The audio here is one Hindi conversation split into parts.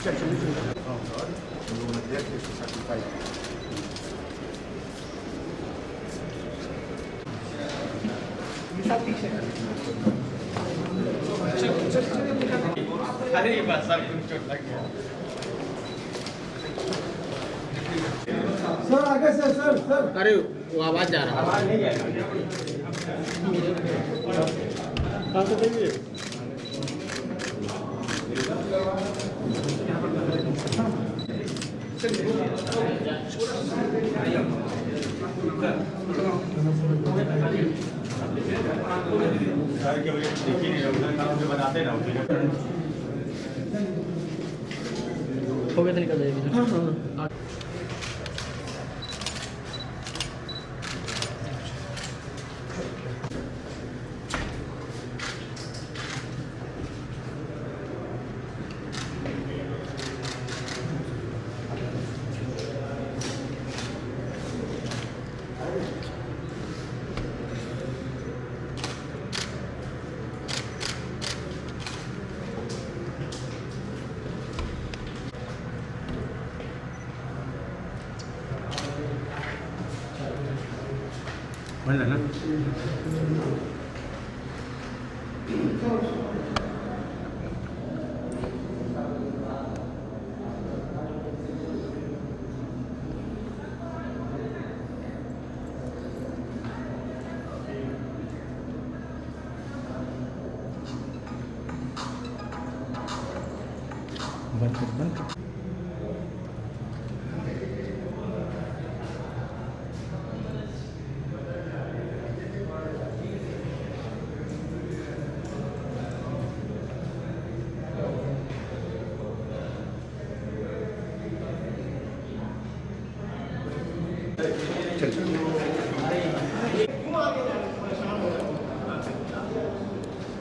अरे ये बात सर कुछ चोट लग गया सर आगे से सर अरे वो आवाज जा रहा है। आवाज नहीं जाएगा कहाँ से देंगे? बताते ना हो गया तो निकल जाएगी। हाँ हाँ बन ना बंद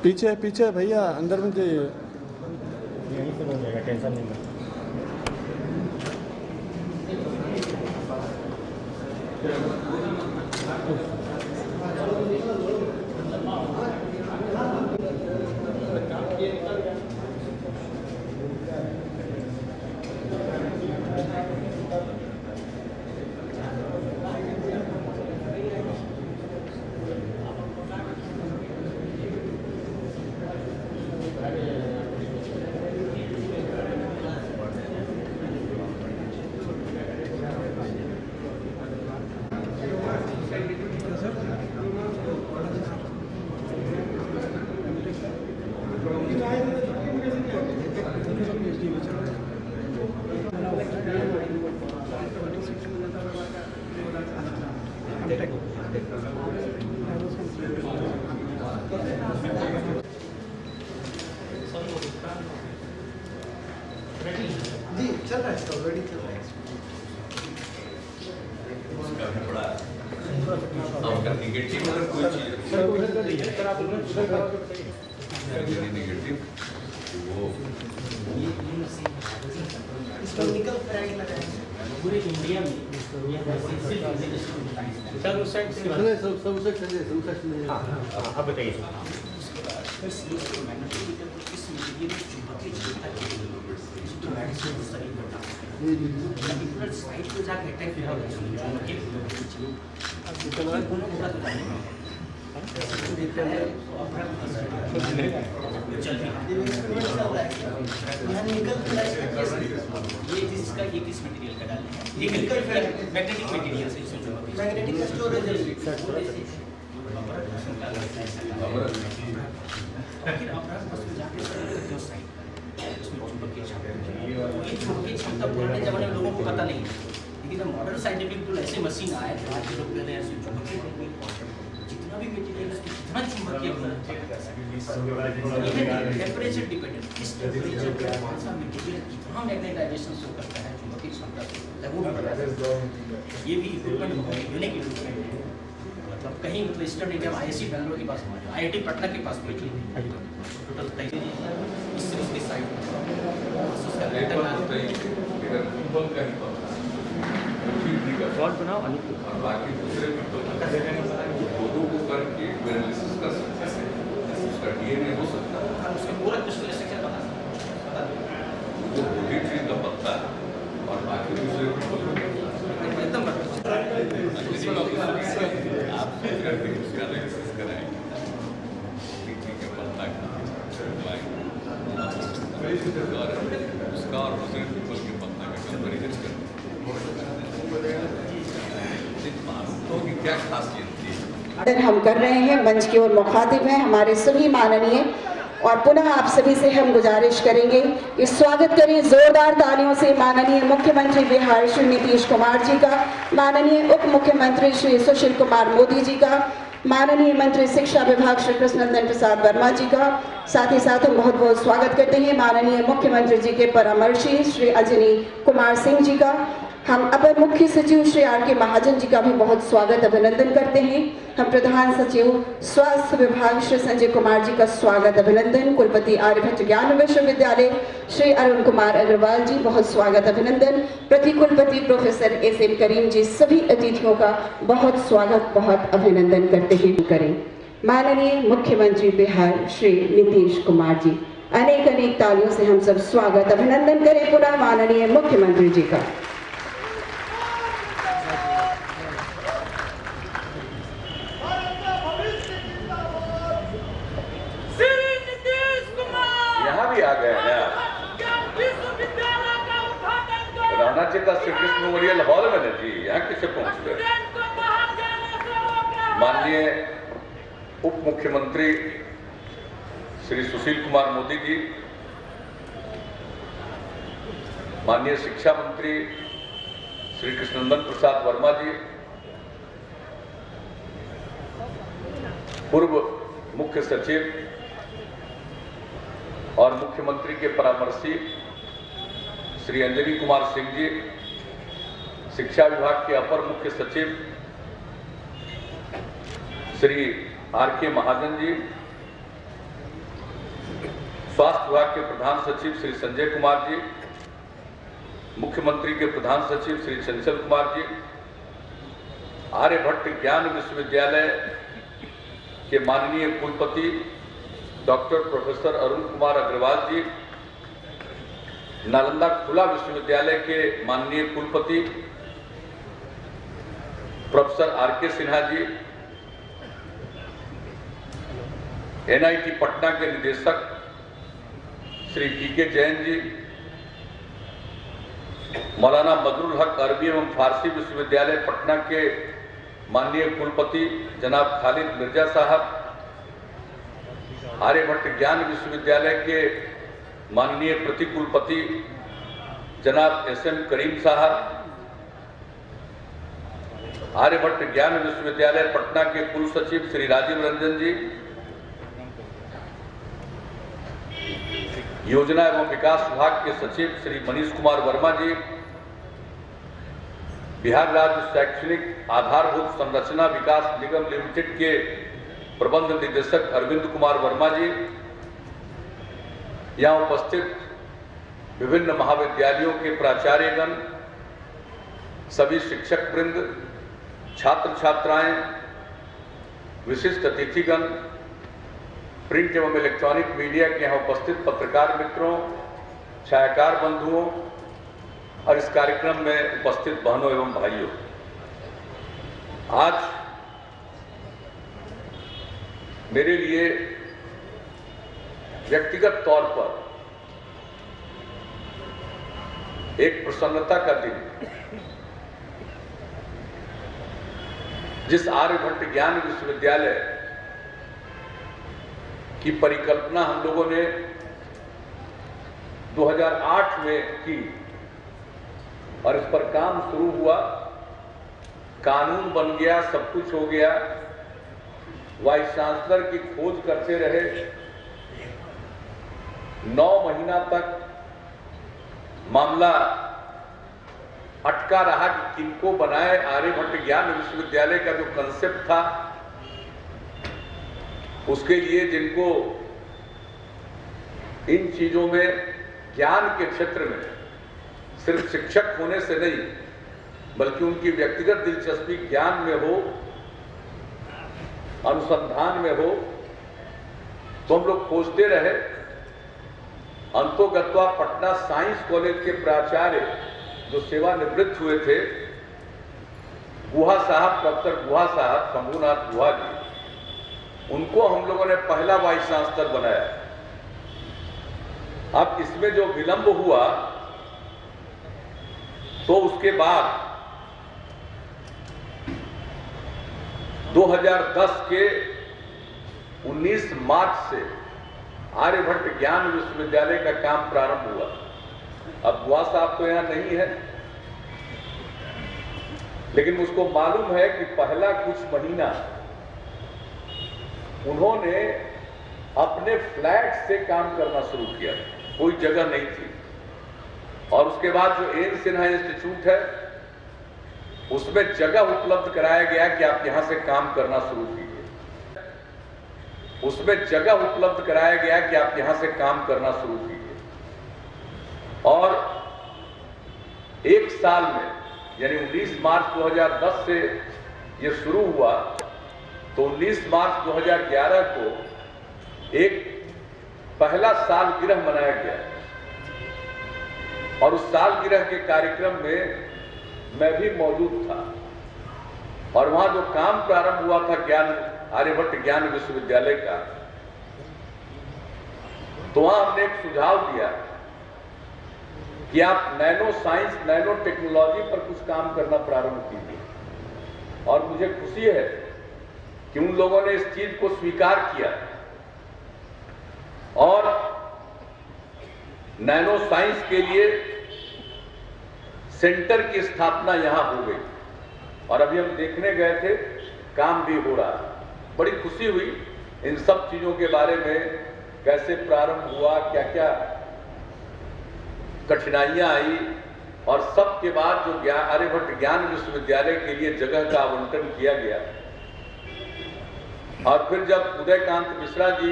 पीछे पीछे भैया अंदर में जाइए। यहीं से हो जाएगा, टेंशन नहीं है। जी चल रहा है, ऑलरेडी चल रहा है। नेगेटिव अगर कोई चीज नेगेटिव वो पूरे इंडिया में सर उस साइड से अब बताइए ये जिसका ये किस मटेरियल का डालना है, ये मैग्नेटिक मटेरियल से मैग्नेटिक स्टोरेज क्षमता पुराने जमाने में लोगों को पता नहीं है, लेकिन जब मॉडर्न साइंटिफिक टूल ऐसे मशीन आए तो आज लोग कहते हैं जितना भी मटेरियल है कितना चुंबकीय टेम्परेचर डिपेंडेंट, किस टेम्परेचर पे कौन सा मटेरियल कितना मैग्नेटाइजेशन शो करता है चुंबकीय क्षमता से, ये भी इक्विपमेंट यूनिक इक्विपमेंट है। मतलब कहीं मतलब ईस्टर्न इंडिया में IISc बैंगलोर के पास हमारे IIT पटना के पास कोई चीज़ नहीं, टोटल इसकी साइड शॉर्ट बनाओ और बाकी दूसरे दो को करके एनालिसिस कर सकते हैं, उसका DNA हो सकता है, उसका पूरा क्रिस्टल स्ट्रक्चर बता सकते हैं। वो दूसरे को एकदम आप सोच रहे थे उसका एनालिसिस कराएंगे टीचिंग के पत्ता का और उसका और दूसरे पीपल के पत्ता का कंपेरिजन करते तो की क्या खासियत थी? हम कर रहे हैं। मंच की ओर मुखातिब हैं हमारे सभी माननीय, और पुनः आप सभी से हम गुजारिश करेंगे कि स्वागत करें जोरदार तालियों से माननीय मुख्यमंत्री बिहार श्री नीतीश कुमार जी का, माननीय उप मुख्यमंत्री श्री सुशील कुमार मोदी जी का, माननीय मंत्री शिक्षा विभाग श्री कृष्णनंदन प्रसाद वर्मा जी का। साथ ही साथ हम बहुत बहुत स्वागत करते हैं माननीय मुख्यमंत्री जी के परामर्शी श्री अजनी कुमार सिंह जी का। हम अपर मुख्य सचिव श्री R.K. महाजन जी का भी बहुत स्वागत अभिनंदन करते हैं। हम प्रधान सचिव स्वास्थ्य विभाग श्री संजय कुमार जी का स्वागत अभिनंदन, कुलपति आर्यभट्ट ज्ञान विश्वविद्यालय श्री अरुण कुमार अग्रवाल जी बहुत स्वागत अभिनंदन, प्रति कुलपति प्रोफेसर S.M. करीम जी, सभी अतिथियों का बहुत स्वागत बहुत अभिनंदन करते हुए करें माननीय मुख्यमंत्री बिहार श्री नीतीश कुमार जी। अनेक अनेक तालियों से हम सब स्वागत अभिनंदन करें पुनः माननीय मुख्यमंत्री जी का। यहाँ भी आ गए हैं राणा जी का श्री कृष्ण मेमोरियल हॉल में ना जी, यहाँ किसे पहुँचते? माननीय उप मुख्यमंत्री श्री सुशील कुमार मोदी जी, माननीय शिक्षा मंत्री श्री कृष्णनंदन प्रसाद वर्मा जी, पूर्व मुख्य सचिव और मुख्यमंत्री के परामर्शी श्री अंजनी कुमार सिंह जी, शिक्षा विभाग के अपर मुख्य सचिव श्री R.K. महाजन जी, स्वास्थ्य विभाग के प्रधान सचिव श्री संजय कुमार जी, मुख्यमंत्री के प्रधान सचिव श्री चंचल कुमार जी, आर्यभट्ट ज्ञान विश्वविद्यालय के माननीय कुलपति डॉक्टर प्रोफेसर अरुण कुमार अग्रवाल जी, नालंदा खुला विश्वविद्यालय के माननीय कुलपति professor R.K. Sinha ji, NIT Patna के निदेशक श्री P.K. जैन जी, मौलाना बदरुल हक अरबी एवं फारसी विश्वविद्यालय पटना के माननीय कुलपति जनाब खालिद मिर्जा साहब, आर्यभट्ट ज्ञान विश्वविद्यालय के माननीय प्रति कुलपति जनाब S.M. करीम साहब, आर्यभट्ट ज्ञान विश्वविद्यालय पटना के कुल सचिव श्री राजीव रंजन जी, योजना एवं विकास विभाग के सचिव श्री मनीष कुमार वर्मा जी, बिहार राज्य शैक्षणिक आधारभूत संरचना विकास निगम लिमिटेड के प्रबंध निदेशक अरविंद कुमार वर्मा जी, यहाँ उपस्थित विभिन्न महाविद्यालयों के प्राचार्यगण, सभी शिक्षक वृंद, छात्र छात्राएं, विशिष्ट अतिथिगण, प्रिंट एवं इलेक्ट्रॉनिक मीडिया के यहाँ उपस्थित पत्रकार मित्रों, छायाकार बंधुओं और इस कार्यक्रम में उपस्थित बहनों एवं भाइयों, आज मेरे लिए व्यक्तिगत तौर पर एक प्रसन्नता का दिन, जिस आर्यभट्ट ज्ञान विश्वविद्यालय की परिकल्पना हम लोगों ने 2008 में की और इस पर काम शुरू हुआ, कानून बन गया, सब कुछ हो गया, वाइस चांसलर की खोज करते रहे, 9 महीना तक मामला अटका रहा कि किनको बनाए। आर्यभट्ट ज्ञान विश्वविद्यालय का जो कंसेप्ट था, उसके लिए जिनको इन चीजों में ज्ञान के क्षेत्र में सिर्फ शिक्षक होने से नहीं बल्कि उनकी व्यक्तिगत दिलचस्पी ज्ञान में हो, अनुसंधान में हो, तो हम लोग खोजते रहे। अंतोगत्वा पटना साइंस कॉलेज के प्राचार्य जो सेवानिवृत्त हुए थे, गुहा साहब, प्रोफेसर गुहा साहब, शंभूनाथ गुहा जी, उनको हम लोगों ने पहला वाइस चांसलर बनाया। अब इसमें जो विलंब हुआ तो उसके बाद 2010 के 19 मार्च से आर्यभट्ट ज्ञान विश्वविद्यालय का काम प्रारंभ हुआ। अब गुहा साहब तो यहां नहीं है, लेकिन मुझको मालूम है कि पहला कुछ महीना उन्होंने अपने फ्लैट से काम करना शुरू किया, कोई जगह नहीं थी। और उसके बाद जो एन सिन्हा इंस्टीट्यूट है, उसमें जगह उपलब्ध कराया गया कि आप यहां से काम करना शुरू कीजिए। उसमें जगह उपलब्ध कराया गया कि आप यहां से काम करना शुरू कीजिए। और एक साल में, यानी 19 मार्च 2010 से ये शुरू हुआ, तो 19 मार्च 2011 को एक पहला सालगिरह मनाया गया। और उस सालगिरह के कार्यक्रम में मैं भी मौजूद था। और वहां जो काम प्रारंभ हुआ था आर्यभट्ट ज्ञान विश्वविद्यालय का, तो वहां हमने एक सुझाव दिया कि आप नैनो साइंस, नैनो टेक्नोलॉजी पर कुछ काम करना प्रारंभ कीजिए। और मुझे खुशी है कि उन लोगों ने इस चीज को स्वीकार किया और नैनो साइंस के लिए सेंटर की स्थापना यहां हो गई। और अभी हम देखने गए थे, काम भी हो रहा है। बड़ी खुशी हुई इन सब चीजों के बारे में, कैसे प्रारंभ हुआ, क्या क्या कठिनाइयां आई, और सब के बाद जो आर्यभट्ट ज्ञान विश्वविद्यालय के लिए जगह का आवंटन किया गया। और फिर जब उदयकांत मिश्रा जी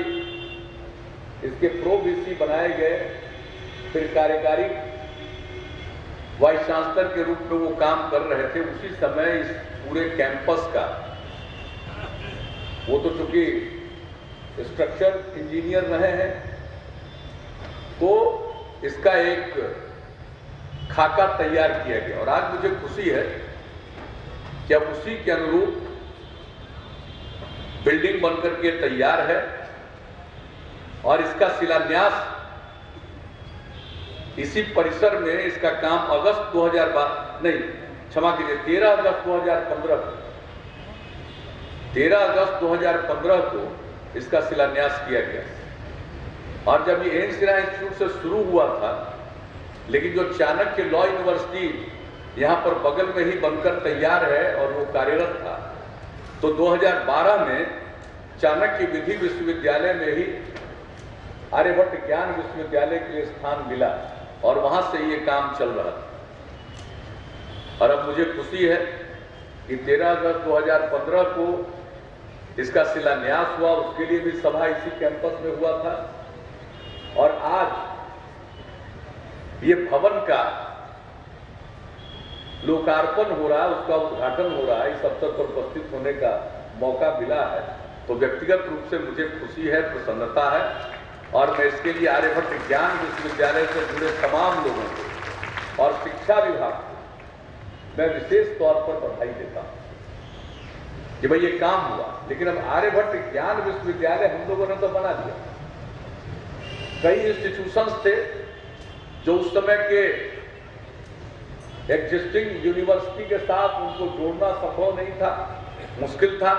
इसके प्रो वीसी बनाए गए, फिर कार्यकारी वाइस चांसलर के रूप में वो काम कर रहे थे, उसी समय इस पूरे कैंपस का, वो तो चूंकि स्ट्रक्चर इंजीनियर रहे हैं, तो इसका एक खाका तैयार किया गया। और आज मुझे खुशी है कि अब उसी के अनुरूप बिल्डिंग बनकर के तैयार है। और इसका शिलान्यास इसी परिसर में, इसका काम अगस्त 2012 नहीं, क्षमा कीजिए, 13 अगस्त 2015 को, 13 अगस्त 2015 को इसका शिलान्यास किया गया। और जब ये एन सिन्हा इंस्टीट्यूट से शुरू हुआ था, लेकिन जो चाणक्य लॉ यूनिवर्सिटी यहाँ पर बगल में ही बनकर तैयार है और वो कार्यरत था, तो 2012 में चाणक्य विधि विश्वविद्यालय में ही आर्यभट्ट ज्ञान विश्वविद्यालय के लिए स्थान मिला और वहां से ये काम चल रहा था। और अब मुझे खुशी है कि 13 अगस्त 2015 को इसका शिलान्यास हुआ, उसके लिए भी सभा इसी कैंपस में हुआ था। और आज ये भवन का लोकार्पण हो रहा है, उसका उद्घाटन हो रहा है, इस अवसर पर उपस्थित होने का मौका मिला है। तो व्यक्तिगत रूप से मुझे खुशी है, प्रसन्नता है। और मैं इसके लिए आर्यभट्ट ज्ञान विश्वविद्यालय से जुड़े तमाम लोगों को और शिक्षा विभाग को मैं विशेष तौर पर बधाई देता हूं कि भाई ये काम हुआ। लेकिन अब आर्यभट्ट ज्ञान विश्वविद्यालय हम लोगों ने तो बना दिया। कई इंस्टीट्यूशंस थे जो उस समय के एग्जिस्टिंग यूनिवर्सिटी के साथ उनको जोड़ना संभव नहीं था, मुश्किल था।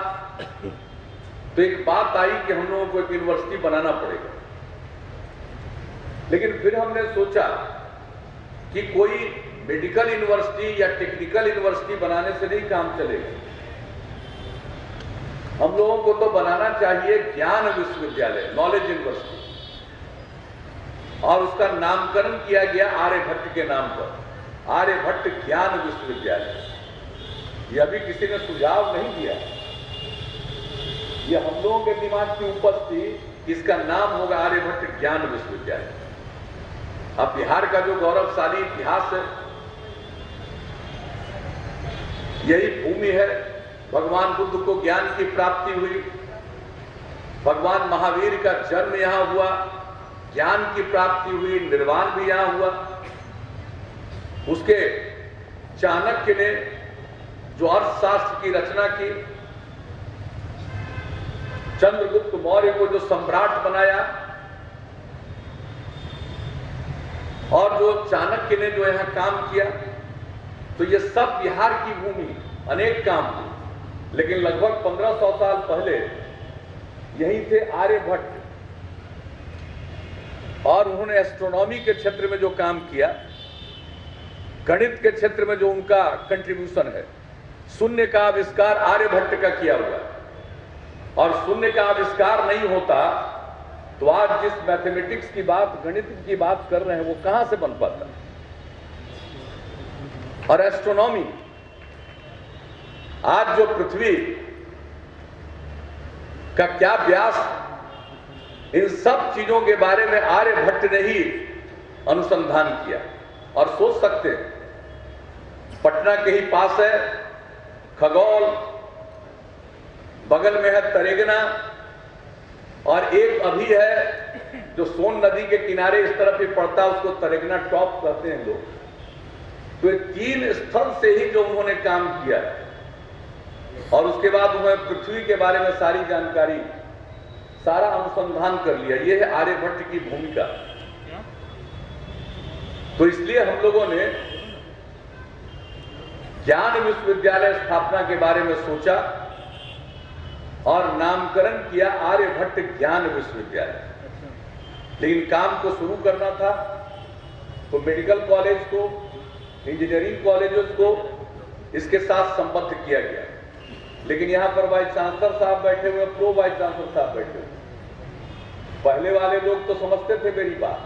तो एक बात आई कि हम लोगों को एक यूनिवर्सिटी बनाना पड़ेगा। लेकिन फिर हमने सोचा कि कोई मेडिकल यूनिवर्सिटी या टेक्निकल यूनिवर्सिटी बनाने से नहीं काम चलेगा। हम लोगों को तो बनाना चाहिए ज्ञान विश्वविद्यालय, नॉलेज यूनिवर्सिटी। और उसका नामकरण किया गया आर्यभट्ट के नाम पर, आर्यभट्ट ज्ञान विश्वविद्यालय। यह भी किसी ने सुझाव नहीं दिया, यह हम लोगों के दिमाग की उपज थी। इसका नाम होगा आर्यभट्ट ज्ञान विश्वविद्यालय। अब बिहार का जो गौरवशाली इतिहास है, यही भूमि है। भगवान बुद्ध को ज्ञान की प्राप्ति हुई, भगवान महावीर का जन्म यहां हुआ, ज्ञान की प्राप्ति हुई, निर्वाण भी यहां हुआ। उसके चाणक्य ने जो अर्थशास्त्र की रचना की, चंद्रगुप्त मौर्य को जो सम्राट बनाया, और जो चाणक्य ने जो यहां काम किया, तो ये सब बिहार की भूमि, अनेक काम थे। लेकिन लगभग 1500 साल पहले यही थे आर्यभट्ट, और उन्होंने एस्ट्रोनॉमी के क्षेत्र में जो काम किया, गणित के क्षेत्र में जो उनका कंट्रीब्यूशन है, शून्य का आविष्कार आर्यभट्ट का किया हुआ है। और शून्य का आविष्कार नहीं होता तो आज जिस मैथमेटिक्स की बात, गणित की बात कर रहे हैं, वो कहां से बन पाता। और एस्ट्रोनॉमी, आज जो पृथ्वी का क्या व्यास, इन सब चीजों के बारे में आर्यभट्ट ने ही अनुसंधान किया। और सोच सकते हैं, पटना के ही पास है खगोल, बगल में है तरेगना, और एक अभी है जो सोन नदी के किनारे इस तरफ ही पड़ता है, उसको तरेगना टॉप कहते हैं लोग। तो ये 3 स्थल से ही जो उन्होंने काम किया, और उसके बाद उन्होंने पृथ्वी के बारे में सारी जानकारी, सारा अनुसंधान कर लिया। ये है आर्यभट्ट की भूमिका। तो इसलिए हम लोगों ने ज्ञान विश्वविद्यालय स्थापना के बारे में सोचा और नामकरण किया आर्यभट्ट ज्ञान विश्वविद्यालय। लेकिन काम को शुरू करना था तो मेडिकल कॉलेज को, इंजीनियरिंग कॉलेजेस को इसके साथ संबद्ध किया गया। लेकिन यहां पर वाइस चांसलर साहब बैठे हुए, प्रो वाइस चांसलर साहब बैठे हुए। पहले वाले लोग तो समझते थे मेरी बात।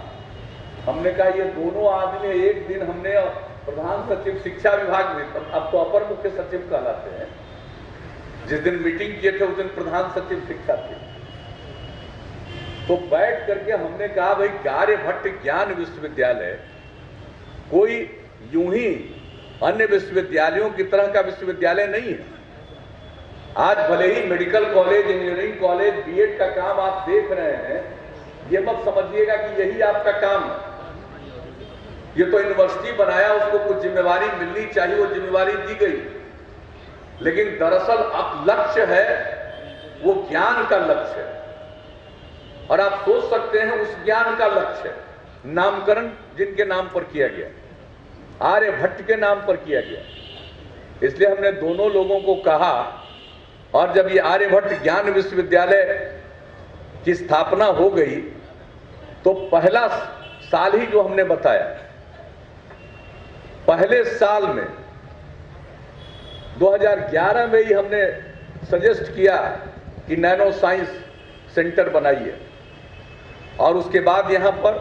हमने कहा ये दोनों आदमी, एक दिन हमने प्रधान सचिव शिक्षा विभाग में, अब तो अपर मुख्य सचिव कहलाते हैं, जिस दिन मीटिंग किए थे उस दिन प्रधान सचिव शिक्षा थे। तो बैठ करके हमने कहा भाई आर्यभट्ट ज्ञान विश्वविद्यालय कोई यूं ही अन्य विश्वविद्यालयों की तरह का विश्वविद्यालय नहीं है। आज भले ही medical college, engineering college, BEd का काम आप देख रहे हैं, ये मत समझिएगा कि यही आपका काम है। ये तो यूनिवर्सिटी बनाया, उसको कुछ जिम्मेवारी मिलनी चाहिए, वो जिम्मेवारी दी गई। लेकिन दरअसल अब लक्ष्य है वो ज्ञान का लक्ष्य है। और आप सोच सकते हैं उस ज्ञान का लक्ष्य है। नामकरण जिनके नाम पर किया गया, आर्यभट्ट के नाम पर किया गया, इसलिए हमने दोनों लोगों को कहा। और जब ये आर्यभट्ट ज्ञान विश्वविद्यालय की स्थापना हो गई तो पहला साल ही जो हमने बताया, पहले साल में 2011 में ही हमने सजेस्ट किया कि नैनो साइंस सेंटर बनाइए। और उसके बाद यहां पर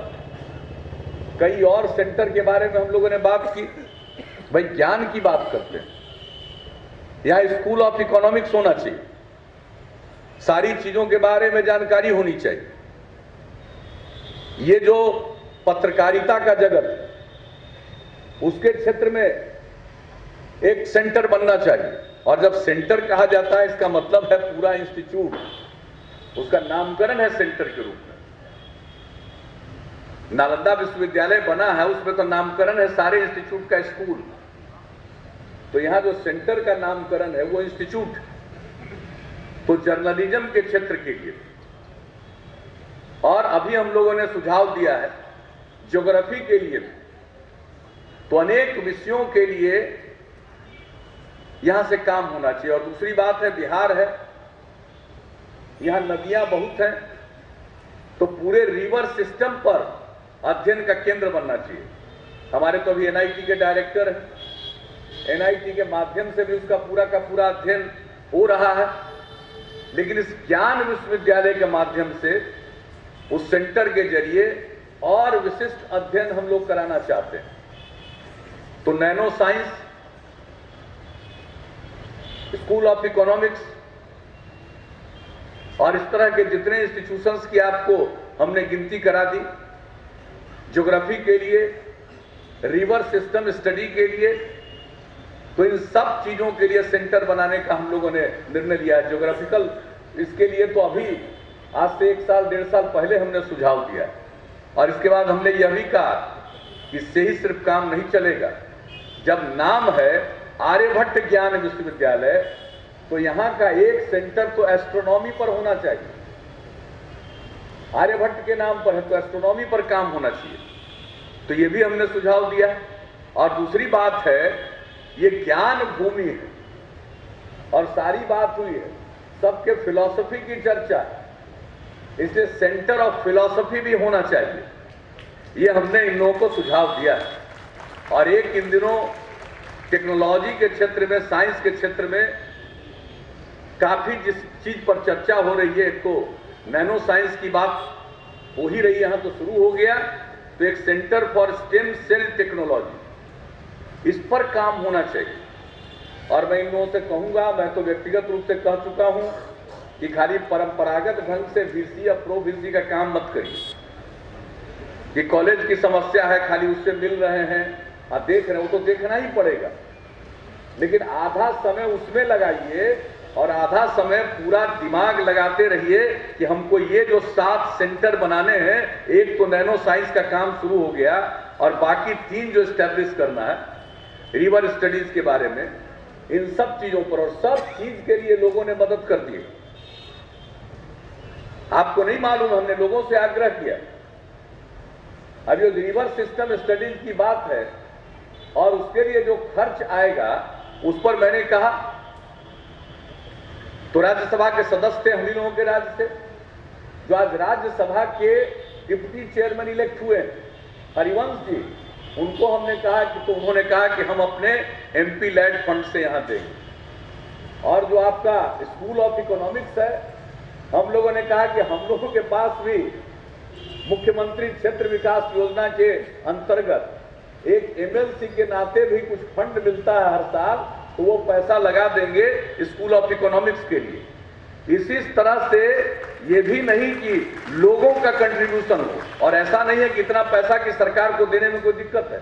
कई और सेंटर के बारे में हम लोगों ने बात की। भाई ज्ञान की बात करते हैं, यहां स्कूल ऑफ इकोनॉमिक्स होना चाहिए, सारी चीजों के बारे में जानकारी होनी चाहिए। ये जो पत्रकारिता का जगत है, उसके क्षेत्र में एक सेंटर बनना चाहिए। और जब सेंटर कहा जाता है, इसका मतलब है पूरा इंस्टीट्यूट, उसका नामकरण है सेंटर के रूप में। नालंदा विश्वविद्यालय बना है, उसमें तो नामकरण है सारे इंस्टीट्यूट का स्कूल। तो यहां जो सेंटर का नामकरण है वो इंस्टीट्यूट। तो जर्नलिज्म के क्षेत्र के लिए, और अभी हम लोगों ने सुझाव दिया है ज्योग्राफी के लिए, तो अनेक विषयों के लिए यहां से काम होना चाहिए। और दूसरी बात है, बिहार है, यहां नदियां बहुत हैं, तो पूरे रिवर सिस्टम पर अध्ययन का केंद्र बनना चाहिए। हमारे तो अभी एनआईटी के डायरेक्टर हैं, एनआईटी के माध्यम से भी उसका पूरा का पूरा अध्ययन हो रहा है। लेकिन इस ज्ञान विश्वविद्यालय के माध्यम से, उस सेंटर के जरिए और विशिष्ट अध्ययन हम लोग कराना चाहते हैं। तो nano science, school of economics और इस तरह के जितने इंस्टीट्यूशंस की आपको हमने गिनती करा दी, ज्योग्राफी के लिए, रिवर सिस्टम स्टडी के लिए, तो इन सब चीजों के लिए सेंटर बनाने का हम लोगों ने निर्णय लिया है। ज्योग्राफिकल इसके लिए तो अभी आज से 1 साल 1.5 साल पहले हमने सुझाव दिया। और इसके बाद हमने यह भी कहा कि इससे ही सिर्फ काम नहीं चलेगा, जब नाम है आर्यभट्ट ज्ञान विश्वविद्यालय, तो यहां का एक सेंटर तो एस्ट्रोनॉमी पर होना चाहिए। आर्यभट्ट के नाम पर है तो एस्ट्रोनॉमी पर काम होना चाहिए। तो ये भी हमने सुझाव दिया। और दूसरी बात है, ये ज्ञान भूमि है और सारी बात हुई है सबके फिलॉसफी की चर्चा है, इसलिए सेंटर ऑफ फिलॉसफी भी होना चाहिए। ये हमने इन लोगों को सुझाव दिया है। और एक इन दिनों टेक्नोलॉजी के क्षेत्र में, साइंस के क्षेत्र में काफी जिस चीज पर चर्चा हो रही है, एक तो नैनो साइंस की बात हो ही रही है, यहां तो शुरू हो गया, तो एक centre for stem cell technology, इस पर काम होना चाहिए। और मैं इन लोगों से कहूंगा, मैं तो व्यक्तिगत रूप से कह चुका हूं कि खाली परंपरागत ढंग से वीसी या प्रो वीसी का काम मत करिए कि कॉलेज की समस्या है खाली उससे मिल रहे हैं और देख रहे हैं, वो तो देखना ही पड़ेगा, लेकिन आधा समय उसमें लगाइए और आधा समय पूरा दिमाग लगाते रहिए कि हमको ये जो 7 सेंटर बनाने हैं, एक तो नैनो साइंस का काम शुरू हो गया और बाकी 3 जो एस्टेब्लिश करना है रिवर स्टडीज के बारे में, इन सब चीजों पर, और सब चीज के लिए लोगों ने मदद कर दी। आपको नहीं मालूम, हमने लोगों से आग्रह किया। अब ये रिवर सिस्टम स्टडीज की बात है और उसके लिए जो खर्च आएगा उस पर मैंने कहा, तो राज्यसभा के सदस्य थे हम ही लोगों के राज्य से, जो आज राज्यसभा के डिप्टी चेयरमैन इलेक्ट हुए हरिवंश जी, उनको हमने कहा कि, तो उन्होंने कहा कि हम अपने एमपी लैड फंड से यहां देंगे। और जो आपका स्कूल ऑफ इकोनॉमिक्स है, हम लोगों ने कहा कि हम लोगों के पास भी मुख्यमंत्री क्षेत्र विकास योजना के अंतर्गत एक एमएलसी के नाते भी कुछ फंड मिलता है हर साल, तो वो पैसा लगा देंगे स्कूल ऑफ इकोनॉमिक्स के लिए। इसी तरह से ये भी नहीं कि लोगों का कंट्रीब्यूशन हो, और ऐसा नहीं है कि इतना पैसा कि सरकार को देने में कोई दिक्कत है,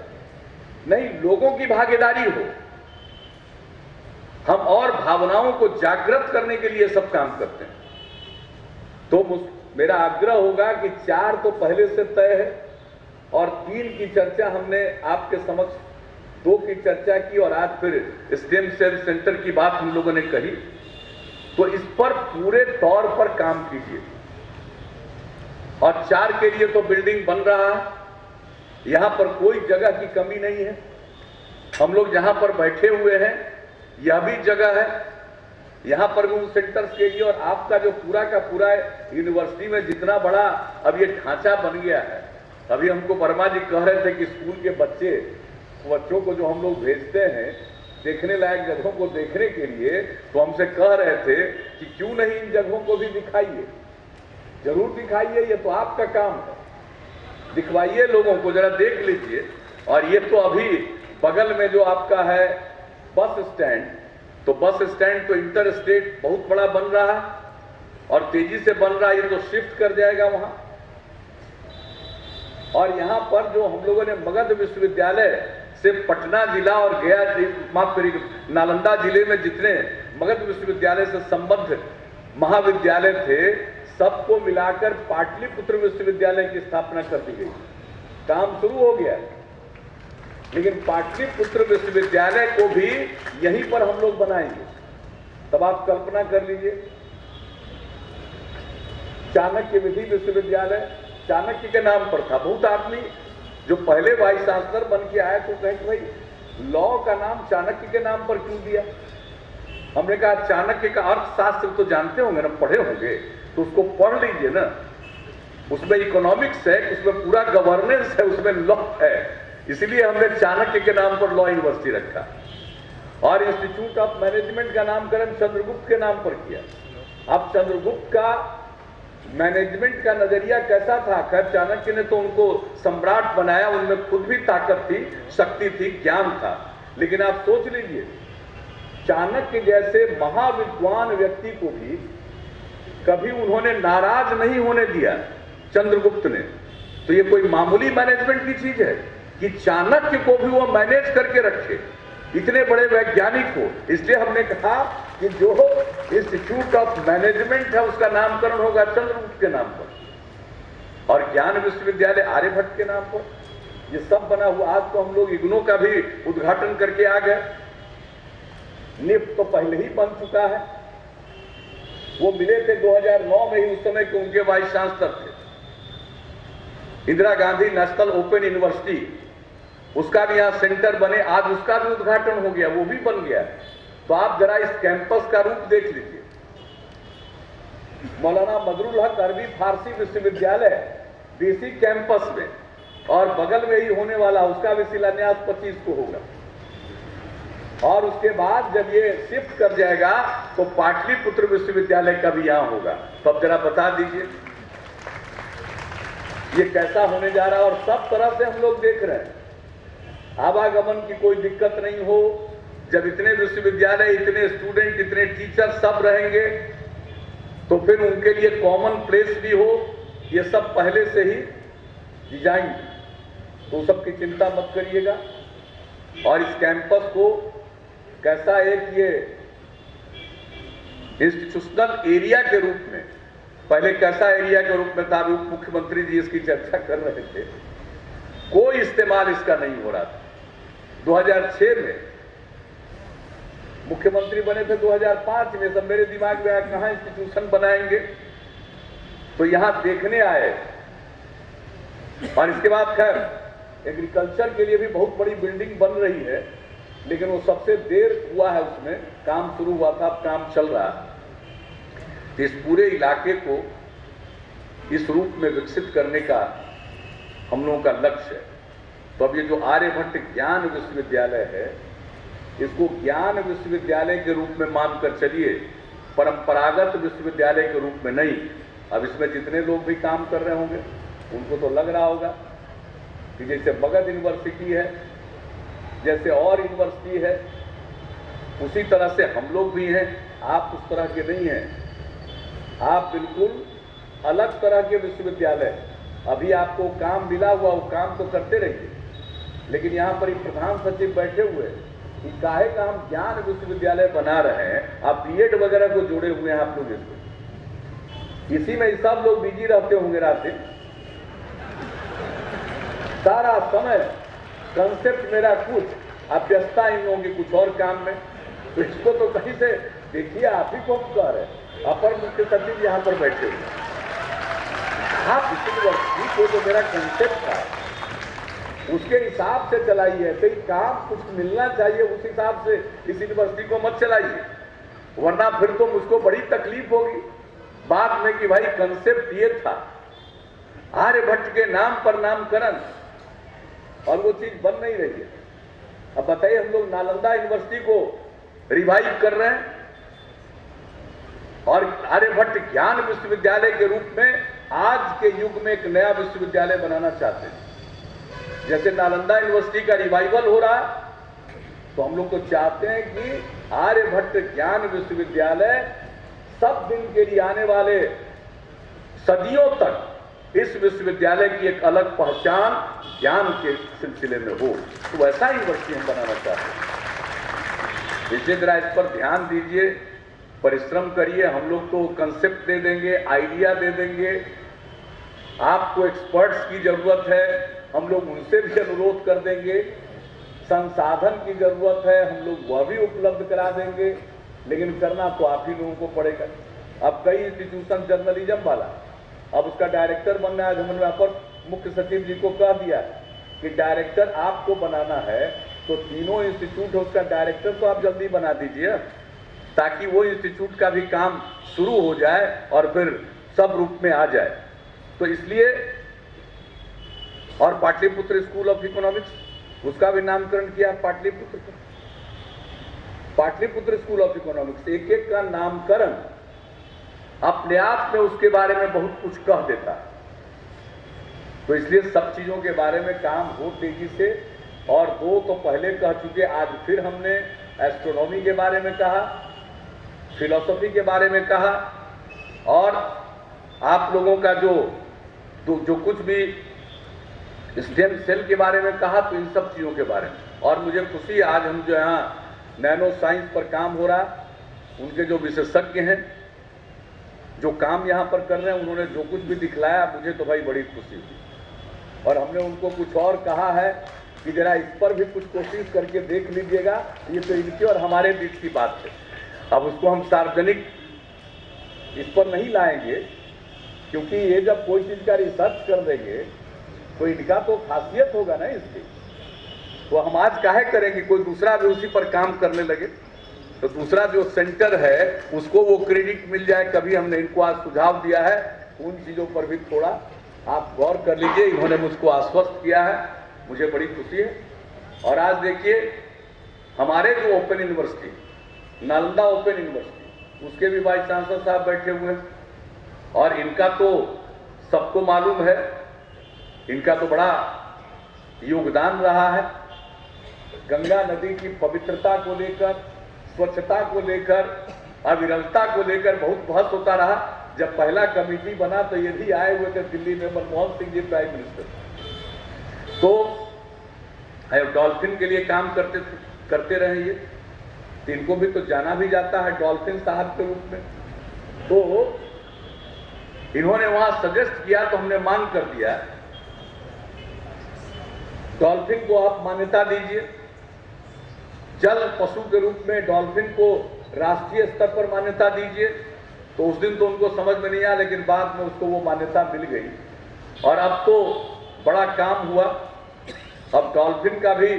नहीं, लोगों की भागीदारी हो। हम और भावनाओं को जागृत करने के लिए सब काम करते हैं। तो मेरा आग्रह होगा कि 4 तो पहले से तय है और 3 की चर्चा हमने आपके समक्ष, 2 की चर्चा की और आज फिर स्टेम सेल सेंटर की बात हम लोगों ने कही। तो इस पर पूरे तौर पर काम कीजिए। और 4 के लिए तो बिल्डिंग बन रहा है, यहां पर कोई जगह की कमी नहीं है। हम लोग जहां पर बैठे हुए हैं यह भी जगह है, यहां पर भी उन सेंटर्स के लिए। और आपका जो पूरा का पूरा यूनिवर्सिटी में जितना बड़ा अब ये ढांचा बन गया है, अभी हमको वर्मा जी कह रहे थे कि स्कूल के बच्चों को जो हम लोग भेजते हैं देखने लायक जगहों को देखने के लिए, तो हमसे कह रहे थे कि क्यों नहीं इन जगहों को भी दिखाइए। जरूर दिखाइए, ये तो आपका काम है, दिखवाइए लोगों को, जरा देख लीजिए। और ये तो अभी बगल में जो आपका है बस स्टैंड, तो बस स्टैंड तो इंटर स्टेट बहुत बड़ा बन रहा है और तेजी से बन रहा है, ये तो शिफ्ट कर जाएगा वहां। और यहां पर जो हम लोगों ने मगध विश्वविद्यालय से पटना जिला और गया, माफ करिए, नालंदा जिले में जितने मगध विश्वविद्यालय से संबद्ध महाविद्यालय थे, सबको मिलाकर पाटलिपुत्र विश्वविद्यालय की स्थापना कर दी गई। काम शुरू हो गया, लेकिन पाटलिपुत्र विश्वविद्यालय को भी यहीं पर हम लोग बनाएंगे। तब आप कल्पना कर लीजिए, चाणक्य विधि विश्वविद्यालय चाणक्य के नाम पर था। बहुत आदमी जो पहले वाइस चांसलर बन के आए तो कहे कि भाई लॉ का नाम चाणक्य के नाम पर क्यों दिया। हमने कहा चाणक्य का अर्थशास्त्र तो जानते होंगे ना, पढ़े होंगे, तो उसको पढ़ लीजिए ना, उसमें इकोनॉमिक्स है, उसमें पूरा गवर्नेंस है, उसमें लॉ है, इसलिए हमने चाणक्य के नाम पर लॉ यूनिवर्सिटी रखा। और इंस्टीट्यूट ऑफ मैनेजमेंट का नामकरण चंद्रगुप्त के नाम पर किया। अब चंद्रगुप्त का मैनेजमेंट का नजरिया कैसा था? खैर चाणक्य ने तो उनको सम्राट बनाया, उनमें खुद भी ताकत थी, शक्ति थी, ज्ञान था। लेकिन आप सोच लीजिए, चाणक्य जैसे महाविद्वान व्यक्ति को भी कभी उन्होंने नाराज नहीं होने दिया चंद्रगुप्त ने। तो ये कोई मामूली मैनेजमेंट की चीज है कि चाणक्य को भी वो मैनेज करके रखे, इतने बड़े वैज्ञानिक को। इसलिए हमने कहा कि जो इंस्टीट्यूट ऑफ मैनेजमेंट है उसका नामकरण होगा चंद्रगुप्त के नाम पर और ज्ञान विश्वविद्यालय आर्यभट्ट के नाम पर। ये सब बना हुआ। आज तो हम लोग इग्नू का भी उद्घाटन करके आ गए। निफ्ट तो पहले ही बन चुका है, वो मिले थे 2009 में ही, उस समय के उनके वाइस चांसलर थे। Indira Gandhi national open university, उसका भी यहाँ सेंटर बने, आज उसका भी उद्घाटन हो गया, वो भी बन गया। तो आप जरा इस कैंपस का रूप देख लीजिए। मौलाना मजरुल हक अरबी फारसी विश्वविद्यालय डीसी कैंपस में, और बगल में ही होने वाला उसका भी शिलान्यास 25 को होगा। और उसके बाद जब ये शिफ्ट कर जाएगा तो पाटलिपुत्र विश्वविद्यालय का भी यहां होगा। तो अब जरा बता दीजिए ये कैसा होने जा रहा है। और सब तरह से हम लोग देख रहे हैं, आवागमन की कोई दिक्कत नहीं हो। जब इतने विश्वविद्यालय, इतने स्टूडेंट, इतने टीचर सब रहेंगे तो फिर उनके लिए कॉमन प्लेस भी हो। ये सब पहले से ही डिजाइन, तो सबकी चिंता मत करिएगा। और इस कैंपस को कैसा एक ये इंस्टीट्यूशनल एरिया के रूप में, पहले कैसा एरिया के रूप में था, अभी उप मुख्यमंत्री जी इसकी चर्चा कर रहे थे, कोई इस्तेमाल इसका नहीं हो रहा था। 2006 में मुख्यमंत्री बने थे, 2005 में सब मेरे दिमाग में आया कहां इंस्टीट्यूशन बनाएंगे, तो यहां देखने आए। और इसके बाद खैर एग्रीकल्चर के लिए भी बहुत बड़ी बिल्डिंग बन रही है, लेकिन वो सबसे देर हुआ है, उसमें काम शुरू हुआ था, अब काम चल रहा है। इस पूरे इलाके को इस रूप में विकसित करने का हम लोगों का लक्ष्य है। तो अब ये जो आर्यभट्ट ज्ञान विश्वविद्यालय है, इसको ज्ञान विश्वविद्यालय के रूप में मानकर चलिए, परंपरागत विश्वविद्यालय के रूप में नहीं। अब इसमें जितने लोग भी काम कर रहे होंगे उनको तो लग रहा होगा कि जैसे मगध यूनिवर्सिटी है, जैसे और यूनिवर्सिटी है, उसी तरह से हम लोग भी हैं। आप उस तरह के नहीं हैं, आप बिल्कुल अलग तरह के विश्वविद्यालय। अभी आपको काम मिला हुआ, वो काम तो करते रहिए, लेकिन यहाँ पर ही प्रधान सचिव बैठे हुए कि काहे का हम ज्ञान विश्वविद्यालय बना रहे हैं, आप बीएड वगैरह को जोड़े हुए हैं आप लोग इसमें। इसी में सब लोग बिजी रहते होंगे रात दिन, सारा समय कंसेप्ट मेरा कुछ, अभ्यस्ता इन लोगों की कुछ और काम में। तो इसको तो कहीं से देखिए, आप ही को कह रहे हैं, अपर मुख्य सचिव यहाँ पर बैठे हुए, आप इस यूनिवर्सिटी को जो मेरा कंसेप्ट था उसके हिसाब से चलाइए। ऐसे ही काम कुछ मिलना चाहिए, उस हिसाब से इस यूनिवर्सिटी को मत चलाइए, वरना फिर तो मुझको बड़ी तकलीफ होगी बाद में कि भाई कंसेप्ट ये था, आर्यभट्ट के नाम पर नामकरण, और वो चीज बन नहीं रही है। अब बताइए, हम लोग नालंदा यूनिवर्सिटी को रिवाइव कर रहे हैं और आर्यभट्ट ज्ञान विश्वविद्यालय के रूप में आज के युग में एक नया विश्वविद्यालय बनाना चाहते हैं। जैसे नालंदा यूनिवर्सिटी का रिवाइवल हो रहा है, तो हम लोग तो चाहते हैं कि आर्यभट्ट ज्ञान विश्वविद्यालय सब दिन के लिए आने वाले सदियों तक इस विश्वविद्यालय की एक अलग पहचान ज्ञान के सिलसिले में हो। तो वैसा यूनिवर्सिटी हम बनाना चाहते हैं। इसलिए जरा इस पर ध्यान दीजिए, परिश्रम करिए। हम लोग तो कंसेप्ट दे देंगे, आइडिया दे देंगे, आपको एक्सपर्ट्स की जरूरत है, हम लोग उनसे भी अनुरोध कर देंगे। संसाधन की जरूरत है, हम लोग वह भी उपलब्ध करा देंगे, लेकिन करना तो आप ही लोगों को पड़ेगा। अब कई इंस्टीट्यूशन जर्नलिज्म वाला, अब उसका डायरेक्टर बनना है। हमने अपर मुख्य सचिव जी को कह दिया कि डायरेक्टर आपको बनाना है, तो तीनों इंस्टीट्यूट है उसका डायरेक्टर तो आप जल्दी बना दीजिए, ताकि वो इंस्टीट्यूट का भी काम शुरू हो जाए और फिर सब रूप में आ जाए। तो इसलिए, और पाटलिपुत्र स्कूल ऑफ इकोनॉमिक्स, उसका भी नामकरण किया पाटलिपुत्र का। पाटलिपुत्र स्कूल ऑफ इकोनॉमिक्स, एक एक का नामकरण अपने आप में उसके बारे में बहुत कुछ कह देता है। तो इसलिए सब चीजों के बारे में काम हो तेजी से। और दो तो पहले कह चुके, आज फिर हमने एस्ट्रोनॉमी के बारे में कहा, फिलॉसफी के बारे में कहा, और आप लोगों का जो कुछ भी स्टेम सेल के बारे में कहा, तो इन सब चीजों के बारे में। और मुझे खुशी है, आज हम जो यहाँ नैनो साइंस पर काम हो रहा, उनके जो विशेषज्ञ हैं, जो काम यहाँ पर कर रहे हैं, उन्होंने जो कुछ भी दिखलाया, मुझे तो भाई बड़ी खुशी हुई। और हमने उनको कुछ और कहा है कि जरा इस पर भी कुछ कोशिश करके देख लीजिएगा। ये तो इनकी और हमारे बीच की बात है, अब उसको हम सार्वजनिक इस पर नहीं लाएंगे, क्योंकि ये जब कोई चीज का रिसर्च कर देंगे तो इनका तो खासियत होगा ना इसकी। तो हम आज काहे करेंगे, कोई दूसरा भी उसी पर काम करने लगे तो दूसरा जो सेंटर है उसको वो क्रेडिट मिल जाए। कभी हमने इनको आज सुझाव दिया है, उन चीजों पर भी थोड़ा आप गौर कर लीजिए। इन्होंने मुझको आश्वस्त किया है, मुझे बड़ी खुशी है। और आज देखिए हमारे जो open university Nalanda open university, उसके भी वाइस चांसलर साहब बैठे हुए हैं, और इनका तो सबको मालूम है, इनका तो बड़ा योगदान रहा है गंगा नदी की पवित्रता को लेकर, स्वच्छता को लेकर, अविरलता को लेकर बहुत बहस होता रहा। जब पहला कमेटी बना तो ये भी आए हुए थे दिल्ली में, मनमोहन सिंह जी प्राइम मिनिस्टर, तो डॉल्फिन के लिए काम करते रहे ये, तो इनको भी तो जाना भी जाता है डॉल्फिन साहब के रूप में। तो इन्होंने वहां सजेस्ट किया तो हमने मांग कर दिया, डॉल्फिन को आप मान्यता दीजिए, जल पशु के रूप में डॉल्फिन को राष्ट्रीय स्तर पर मान्यता दीजिए। तो उस दिन तो उनको समझ में नहीं आया, लेकिन बाद में उसको वो मान्यता मिल गई और अब तो बड़ा काम हुआ। अब डॉल्फिन का भी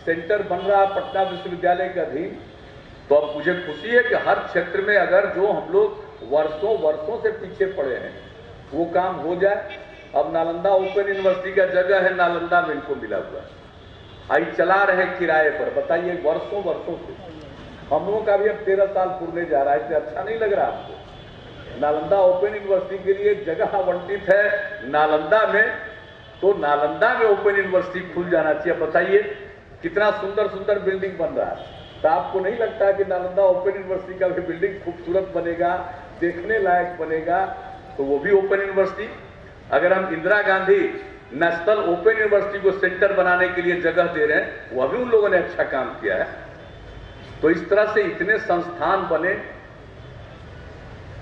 सेंटर बन रहा पटना विश्वविद्यालय के अधीन। तो अब मुझे खुशी है कि हर क्षेत्र में अगर जो हम लोग वर्षों से पीछे पड़े हैं वो काम हो जाए। अब नालंदा ओपन यूनिवर्सिटी का जगह है, नालंदा में इनको मिला हुआ है, आई चला रहे किराए पर। बताइए वर्षों से, हम लोगों का भी अब 13 साल पूरने जा रहा है, इससे अच्छा नहीं लग रहा आपको? नालंदा ओपन यूनिवर्सिटी के लिए जगह आवंटित है नालंदा में, तो नालंदा में ओपन यूनिवर्सिटी खुल जाना चाहिए। बताइए कितना सुंदर बिल्डिंग बन रहा है। तो आपको नहीं लगता कि नालंदा ओपन यूनिवर्सिटी का भी बिल्डिंग खूबसूरत बनेगा, देखने लायक बनेगा? तो वो भी ओपन यूनिवर्सिटी, अगर हम Indira Gandhi national open university को सेंटर बनाने के लिए जगह दे रहे हैं, वह भी उन लोगों ने अच्छा काम किया है। तो इस तरह से इतने संस्थान बने,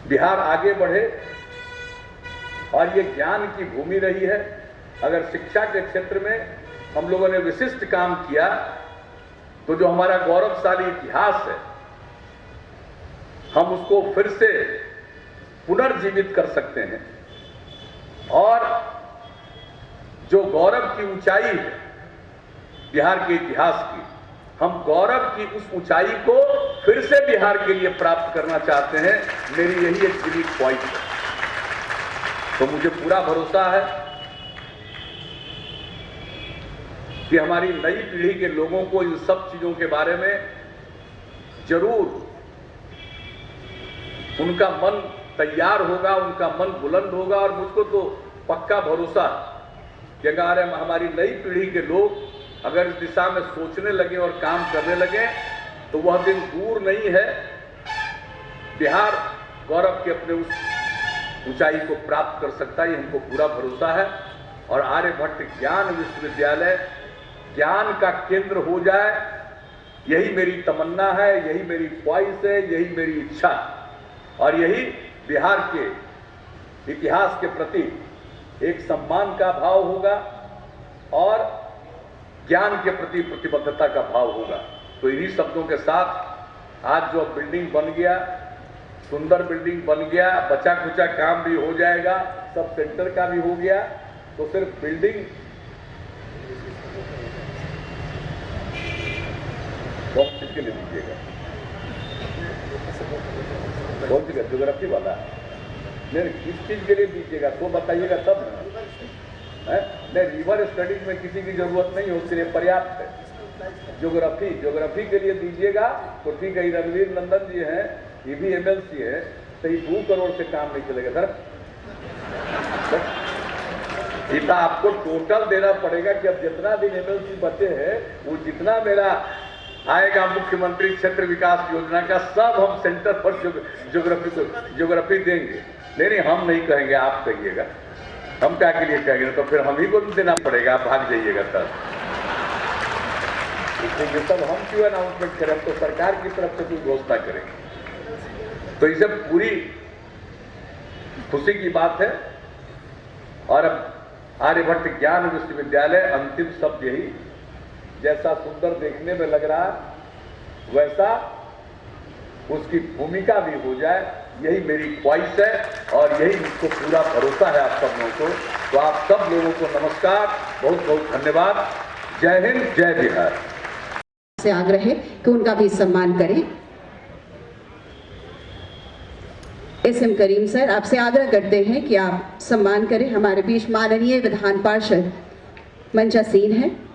बिहार आगे बढ़े, और ये ज्ञान की भूमि रही है। अगर शिक्षा के क्षेत्र में हम लोगों ने विशिष्ट काम किया तो जो हमारा गौरवशाली इतिहास है हम उसको फिर से पुनर्जीवित कर सकते हैं। और जो गौरव की ऊंचाई है बिहार के इतिहास की, हम गौरव की उस ऊंचाई को फिर से बिहार के लिए प्राप्त करना चाहते हैं। मेरी यही एक दिली ख्वाहिश है। तो मुझे पूरा भरोसा है कि हमारी नई पीढ़ी के लोगों को इन सब चीजों के बारे में जरूर उनका मन तैयार होगा, उनका मन बुलंद होगा। और मुझको तो पक्का भरोसा कि अगर हमारी नई पीढ़ी के लोग अगर इस दिशा में सोचने लगे और काम करने लगे तो वह दिन दूर नहीं है, बिहार गौरव के अपने उस ऊंचाई को प्राप्त कर सकता है। हमको पूरा भरोसा है। और आर्यभट्ट ज्ञान विश्वविद्यालय ज्ञान का केंद्र हो जाए, यही मेरी तमन्ना है, यही मेरी ख्वाहिश है, यही मेरी इच्छा। और यही बिहार के इतिहास के प्रति एक सम्मान का भाव होगा और ज्ञान के प्रति प्रतिबद्धता का भाव होगा। तो इन्हीं शब्दों के साथ आज जो बिल्डिंग बन गया, सुंदर बिल्डिंग बन गया, बचा खुचा काम भी हो जाएगा, सब सेंटर का भी हो गया। तो सिर्फ बिल्डिंग कौन चीज के लिए दीजिएगा? कौन सी ज्योग्राफी वाला? नहीं, किस चीज के लिए दीजिएगा तो बताइएगा तब ना। नहीं, रिवर स्टडीज में किसी की जरूरत नहीं है, उसके लिए पर्याप्त है। ज्योग्राफी के लिए दीजिएगा तो ठीक है। रणवीर नंदन जी हैं, ये भी एमएलसी है, तो ये 2 करोड़ से काम नहीं चलेगा सर। इतना आपको टोटल देना पड़ेगा कि अब जितना दिन एमएलसी बचे हैं वो जितना मेरा आएगा मुख्यमंत्री क्षेत्र विकास योजना का, सब हम सेंटर पर ज्योग्राफी देंगे। नहीं, हम नहीं कहेंगे, आप कहिएगा। हम क्या के लिए कहेंगे? तो फिर हम ही को देना पड़ेगा, आप भाग जाइएगा तब। इसलिए सब हम क्यों अनाउंसमेंट करें? तो सरकार की तरफ से कोई घोषणा करेंगे। तो इसे पूरी खुशी की बात है। और अब आर्यभट्ट ज्ञान विश्वविद्यालय, अंतिम शब्द यही, जैसा सुंदर देखने में लग रहा है वैसा उसकी भूमिका भी हो जाए, यही मेरी ख्वाहिश है और यही मुझको पूरा भरोसा है आप सब लोगों को। तो आप सब लोगों को नमस्कार, बहुत बहुत धन्यवाद। जय हिंद, जय बिहार। से आग्रह है कि उनका भी सम्मान करें। एसएम करीम सर, आपसे आग्रह करते हैं कि आप सम्मान करें। हमारे बीच माननीय विधान पार्षद मंचासीन है।